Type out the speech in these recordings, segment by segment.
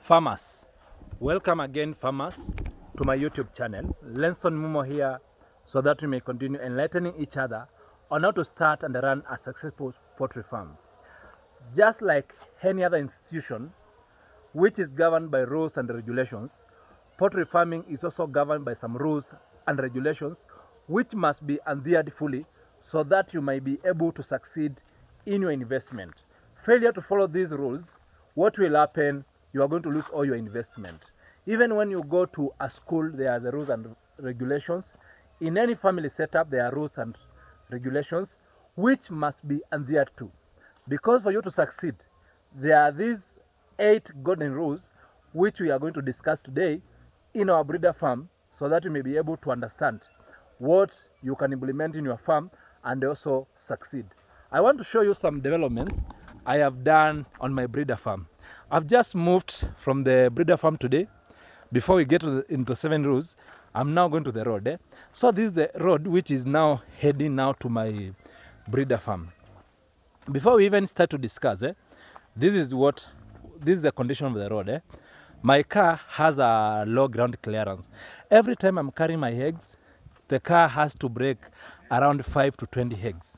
Farmers, welcome again farmers to my YouTube channel. Lenson Mumo here, so that we may continue enlightening each other on how to start and run a successful poultry farm. Just like any other institution which is governed by rules and regulations, poultry farming is also governed by some rules and regulations which must be adhered fully so that you may be able to succeed in your investment. Failure to follow these rules, what will happen? You are going to lose all your investment. Even when you go to a school, there are the rules and regulations. In any family setup, there are rules and regulations which must be adhered to. Because for you to succeed, there are these 8 golden rules which we are going to discuss today in our breeder farm, so that you may be able to understand what you can implement in your farm and also succeed. I want to show you some developments I have done on my breeder farm. I've just moved from the breeder farm today. Before we get into 7 rules, I'm now going to the road. So this is the road which is now heading now to my breeder farm. Before we even start to discuss, this is the condition of the road. My car has a low ground clearance. Every time I'm carrying my eggs, the car has to brake around 5 to 20 eggs.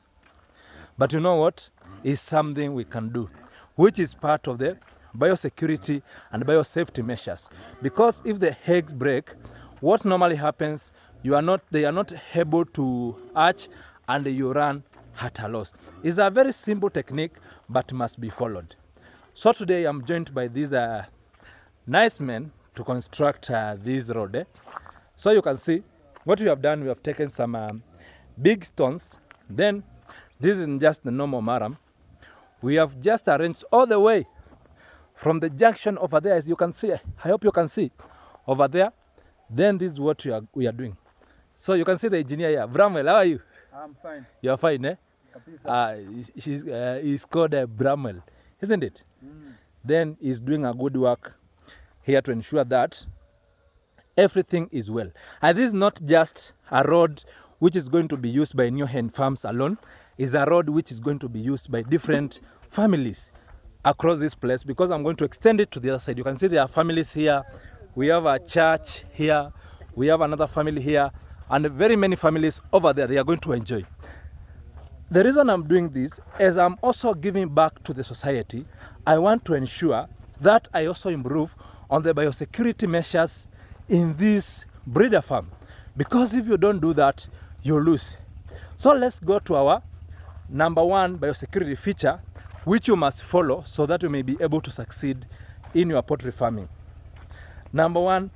But you know what? Is something we can do, which is part of the biosecurity and biosafety measures. Because if the eggs break, what normally happens, they are not able to hatch and you run at a loss. It's a very simple technique, but must be followed. So today I'm joined by these nice men to construct this road. So you can see what we have done. We have taken some big stones. Then this is just the normal maram. We have just arranged all the way from the junction over there, as you can see. I hope you can see over there. Then this is what we are doing. So you can see the engineer here. Bramwell, how are you? I'm fine. You are fine, eh? He's called Bramwell, isn't it? Then he's doing a good work here to ensure that everything is well. And this is not just a road which is going to be used by NEO-HEN farms alone. It's a road which is going to be used by different families across this place, because I'm going to extend it to the other side. You can see there are families here. We have a church here. We have another family here, and very many families over there. They are going to enjoy. The reason I'm doing this is I'm also giving back to the society. I want to ensure that I also improve on the biosecurity measures in this breeder farm, because if you don't do that, you lose. So let's go to our number 1 biosecurity feature which you must follow so that you may be able to succeed in your poultry farming. Number 1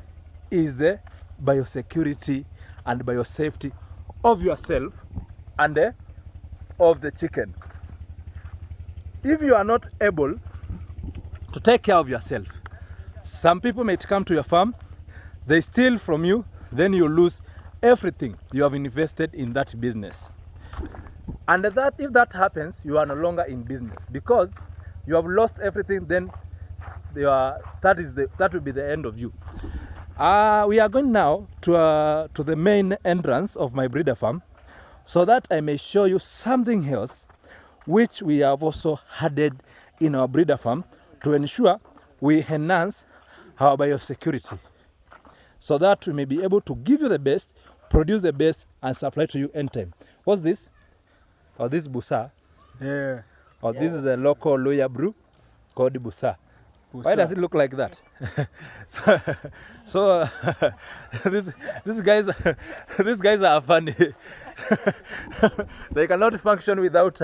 is the biosecurity and biosafety of yourself and of the chicken. If you are not able to take care of yourself, some people may come to your farm, they steal from you, then you lose everything you have invested in that business. And that, if that happens, you are no longer in business, because you have lost everything. Then that will be the end of you. We are going now to the main entrance of my breeder farm, so that I may show you something else which we have also added in our breeder farm to ensure we enhance our biosecurity, so that we may be able to give you the best, produce the best, and supply to you anytime. What's this? Or this busa? Yeah. Or this is a local Luya brew called busa. Why does it look like that? so these guys are funny. They cannot function without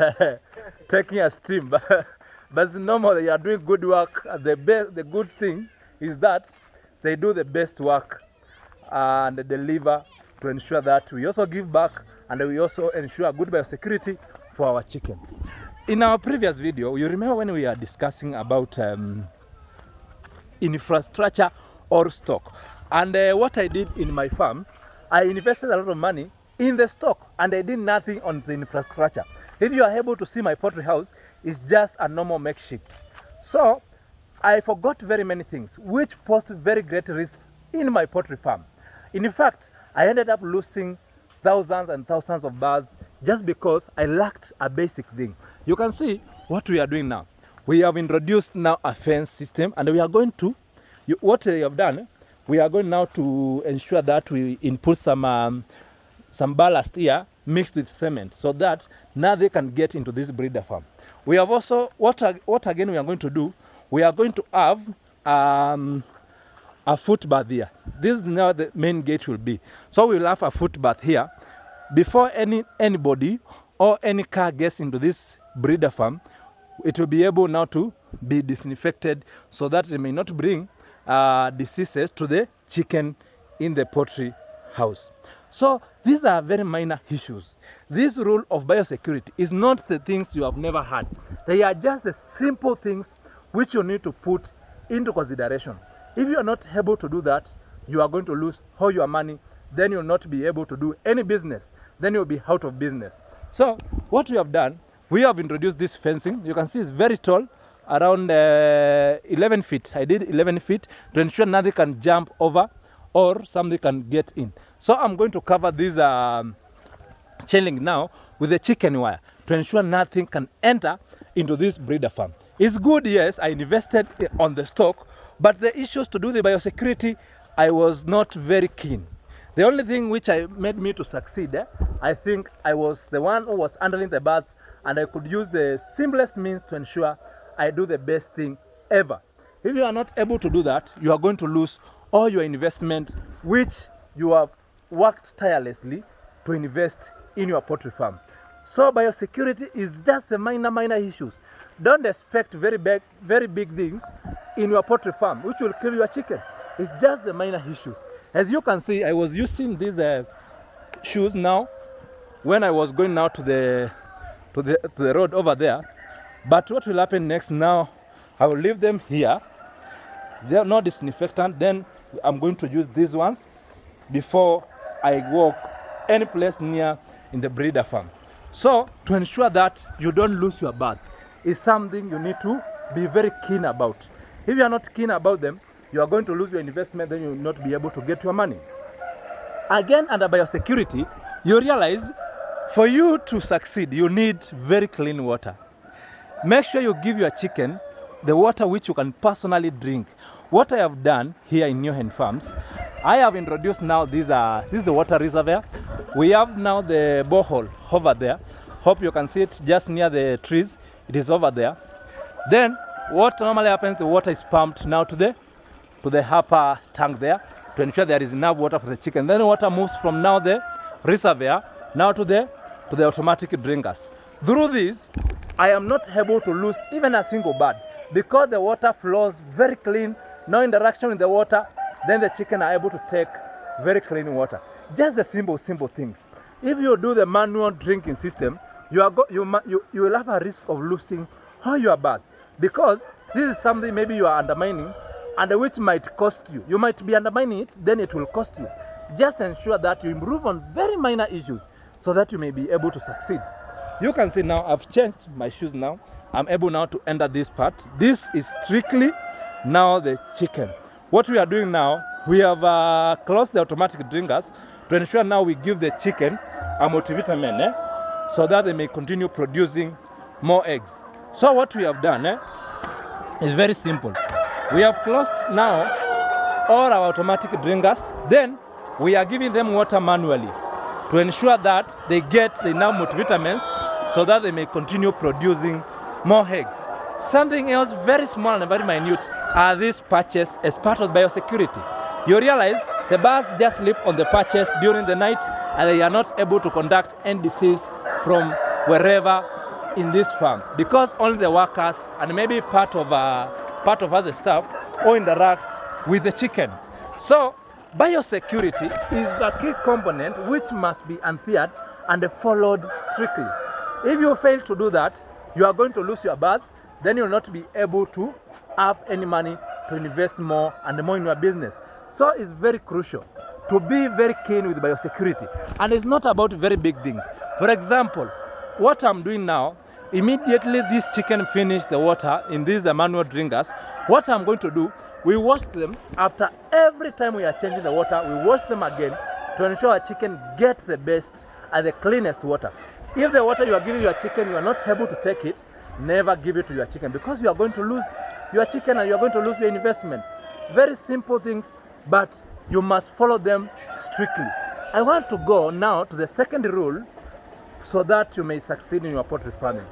taking a steam. But it's normal. They are doing good work. The good thing is that they do the best work and deliver to ensure that we also give back, and we also ensure good biosecurity for our chicken. In our previous video, you remember when we are discussing about infrastructure or stock, and what I did in my farm, I invested a lot of money in the stock and I did nothing on the infrastructure. If you are able to see my poultry house, it's just a normal makeshift. So I forgot very many things which posed very great risks in my poultry farm. In fact, I ended up losing thousands and thousands of birds just because I lacked a basic thing. You can see what we are doing now. We have introduced now a fence system, and we are going to what you have done, we are going now to ensure that we input some ballast here mixed with cement, so that now they can get into this breeder farm. We have also, what again we are going to do, we are going to have a footbath here. This is now the main gate will be. So we will have a footbath here. Before anybody or any car gets into this breeder farm, it will be able now to be disinfected, so that it may not bring diseases to the chicken in the poultry house. So these are very minor issues. This rule of biosecurity is not the things you have never had. They are just the simple things which you need to put into consideration. If you are not able to do that, you are going to lose all your money. Then you will not be able to do any business. Then you will be out of business. So what we have done, we have introduced this fencing. You can see it's very tall, around 11 feet. I did 11 feet to ensure nothing can jump over or something can get in. So I'm going to cover this chain link now with a chicken wire to ensure nothing can enter into this breeder farm. It's good, yes, I invested on the stock, but the issues to do the biosecurity, I was not very keen. The only thing which made me to succeed, I think I was the one who was handling the birds, and I could use the simplest means to ensure I do the best thing ever. If you are not able to do that, you are going to lose all your investment which you have worked tirelessly to invest in your poultry farm. So biosecurity is just the minor issues. Don't expect very big things in your poultry farm which will kill your chicken. It's just the minor issues. As you can see, I was using these shoes now when I was going now to the road over there. But what will happen next now, I will leave them here. They are not disinfectant. Then I'm going to use these ones before I walk any place near in the breeder farm. So to ensure that you don't lose your birds is something you need to be very keen about. If you are not keen about them, you are going to lose your investment, then you will not be able to get your money. Again, under biosecurity, you realize for you to succeed, you need very clean water. Make sure you give your chicken the water which you can personally drink. What I have done here in NEO-HEN farms, I have introduced now this is the water reservoir. We have now the borehole over there. Hope you can see it just near the trees. It is over there. Then what normally happens, the water is pumped now to the upper tank there to ensure there is enough water for the chicken. Then the water moves from now the reservoir now to the automatic drinkers. Through this, I am not able to lose even a single bird because the water flows very clean, no interaction with the water. Then the chicken are able to take very clean water. Just the simple things. If you do the manual drinking system, you will have a risk of losing all your birds, because this is something maybe you are undermining and which might cost you. You might be undermining it, then it will cost you. Just ensure that you improve on very minor issues so that you may be able to succeed. You can see now I've changed my shoes now. I'm able now to enter this part. This is strictly now the chicken. What we are doing now, we have closed the automatic drinkers to ensure now we give the chicken a multivitamin so that they may continue producing more eggs. So what we have done is very simple. We have closed now all our automatic drinkers. Then we are giving them water manually to ensure that they get enough multivitamins so that they may continue producing more eggs. Something else very small and very minute are these patches as part of biosecurity. You realize the birds just sleep on the patches during the night and they are not able to conduct any disease from wherever in this farm, because only the workers and maybe part of other staff all interact with the chicken. So biosecurity is a key component which must be adhered and followed strictly. If you fail to do that, you are going to lose your birds. Then you will not be able to have any money to invest more and more in your business. So it's very crucial to be very keen with biosecurity. And it's not about very big things. For example, what I'm doing now, immediately this chicken finish the water in these manual drinkers, what I'm going to do, we wash them. After every time we are changing the water, we wash them again to ensure our chicken get the best and the cleanest water. If the water you are giving your chicken, you are not able to take it, never give it to your chicken, because you are going to lose your chicken and you are going to lose your investment. Very simple things, but you must follow them strictly. I want to go now to the second rule so that you may succeed in your poultry farming.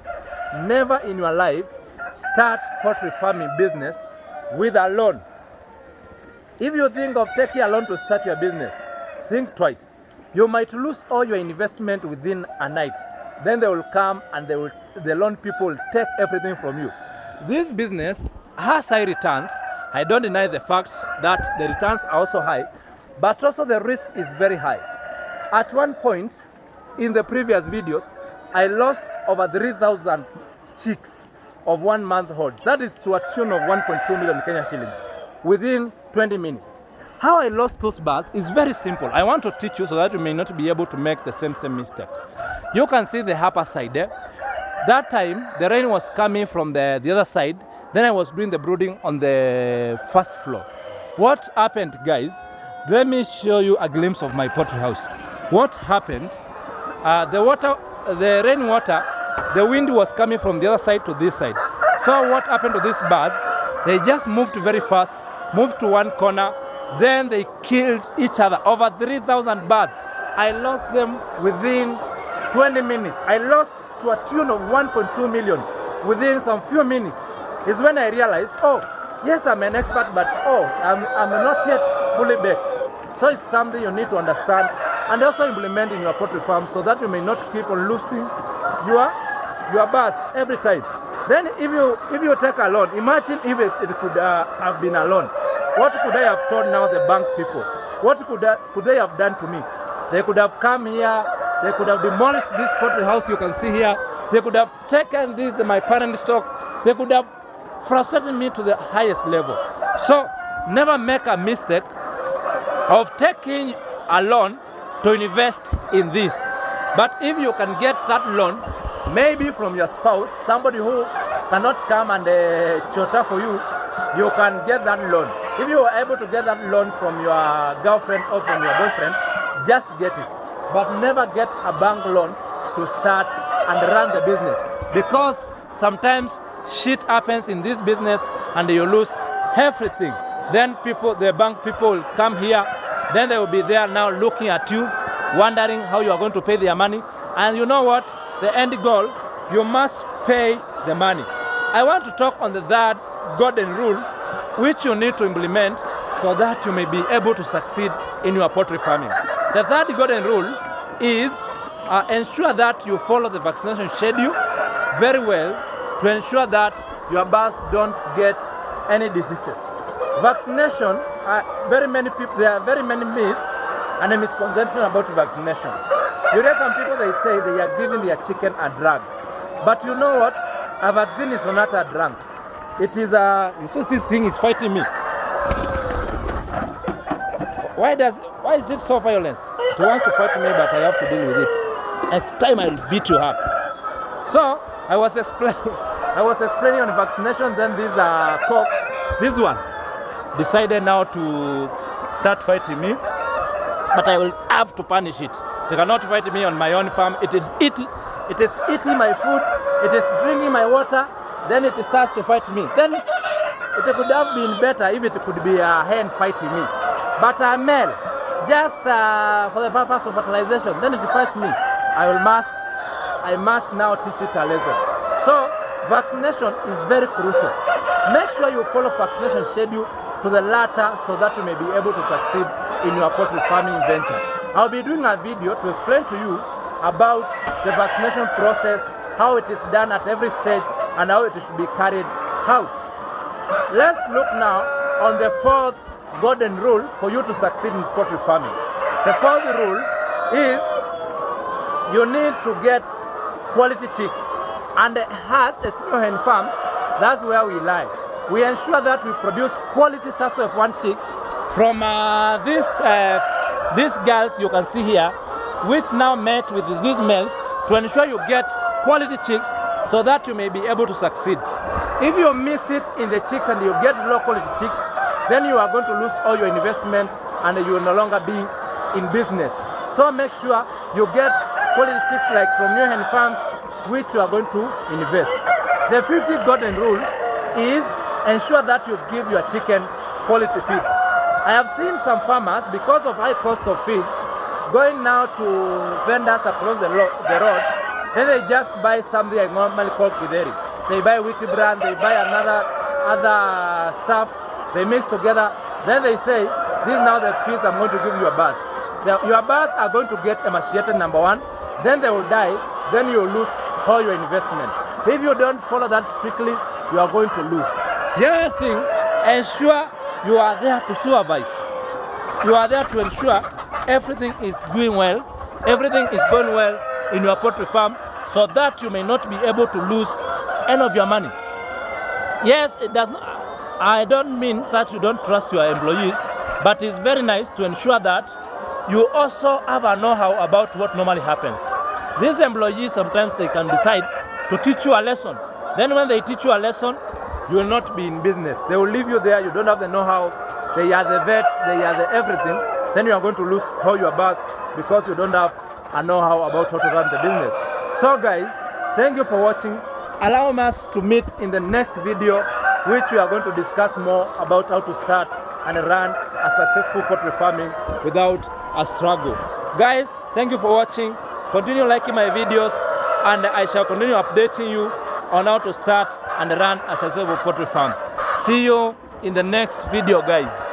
Never in your life start poultry farming business with a loan. If you think of taking a loan to start your business, think twice. You might lose all your investment within a night. Then they will come and the loan people will take everything from you. This business has high returns. I don't deny the fact that the returns are also high, but also the risk is very high. At one point in the previous videos, I lost over 3,000 chicks of 1 month old. That is to a tune of 1.2 million Kenya shillings within 20 minutes. How I lost those birds is very simple. I want to teach you so that you may not be able to make the same mistake. You can see the upper side there. That time, the rain was coming from the other side. Then I was doing the brooding on the first floor. What happened, guys? Let me show you a glimpse of my poultry house. What happened? The rainwater, the wind was coming from the other side to this side. So what happened to these birds? They just moved very fast, moved to one corner, then they killed each other. Over 3,000 birds. I lost them within 20 minutes. I lost to a tune of 1.2 million within some few minutes. Is when I realized, oh, yes, I'm an expert, but oh, I'm not yet fully baked. So it's something you need to understand and also implement in your poultry farm so that you may not keep on losing your birds every time. Then if you take a loan, imagine if it could have been a loan. What could I have told now the bank people? What could they have done to me? They could have come here, they could have demolished this poultry house you can see here. They could have taken my parent stock. They could have frustrated me to the highest level. So never make a mistake of taking a loan to invest in this. But if you can get that loan, maybe from your spouse, somebody who cannot come and chota for you, you can get that loan. If you are able to get that loan from your girlfriend or from your boyfriend, just get it. But never get a bank loan to start and run the business, because sometimes shit happens in this business and you lose everything. Then the bank people will come here, then they will be there now looking at you, wondering how you are going to pay their money. And you know what? The end goal, you must pay the money. I want to talk on the third golden rule, which you need to implement so that you may be able to succeed in your poultry farming. The third golden rule is ensure that you follow the vaccination schedule very well to ensure that your birds don't get any diseases. Vaccination, there are very many myths and a misconception about vaccination. You hear some people, they say they are giving their chicken a drug. But you know what? A vaccine is not a drug. It is you see this thing is fighting me. Why is it so violent? It wants to fight me, but I have to deal with it. At time I'll beat you up. So I was explaining on vaccination. Then this one decided now to start fighting me, but I will have to punish it. They cannot fight me on my own farm. It is eating my food. It is drinking my water. Then it starts to fight me. Then it could have been better if it could be a hen fighting me, but a male, just for the purpose of fertilization. Then it fights me. I must now teach it a lesson. So vaccination is very crucial. Make sure you follow vaccination schedule to the latter so that you may be able to succeed in your poultry farming venture. I'll be doing a video to explain to you about the vaccination process, how it is done at every stage, and how it should be carried out. Let's look now on the fourth golden rule for you to succeed in poultry farming. The fourth rule is you need to get quality chicks. And as a NEO-HEN farm, that's where we lie. We ensure that we produce quality SARS-CoV-1 chicks from these girls you can see here, which now met with these males to ensure you get quality chicks so that you may be able to succeed. If you miss it in the chicks and you get low quality chicks, then you are going to lose all your investment and you will no longer be in business. So make sure you get quality chicks like from NEO-HEN farms, which you are going to invest. The 50th golden rule is ensure that you give your chicken quality feeds. I have seen some farmers, because of high cost of feed, going now to vendors across the road, then they just buy something like normally called kideri. They buy wheat bran, they buy other stuff, they mix together, then they say, this is now the feeds I'm going to give you a birds. Your birds are going to get emaciated, number one, then they will die, then you will lose all your investment. If you don't follow that strictly, you are going to lose. The other thing, ensure you are there to supervise. You are there to ensure everything is doing well, everything is going well in your poultry farm, so that you may not be able to lose any of your money. Yes, it does not. I don't mean that you don't trust your employees, but it's very nice to ensure that you also have a know-how about what normally happens. These employees, sometimes they can decide to teach you a lesson. Then when they teach you a lesson, you will not be in business. They will leave you there, you don't have the know-how, they are the vet, they are the everything, then you are going to lose all your birds because you don't have a know-how about how to run the business. So guys, thank you for watching. Allow us to meet in the next video, which we are going to discuss more about how to start and run a successful poultry farming without a struggle. Guys, thank you for watching. Continue liking my videos, and I shall continue updating you on how to start and run a successful poultry farm. See you in the next video, guys.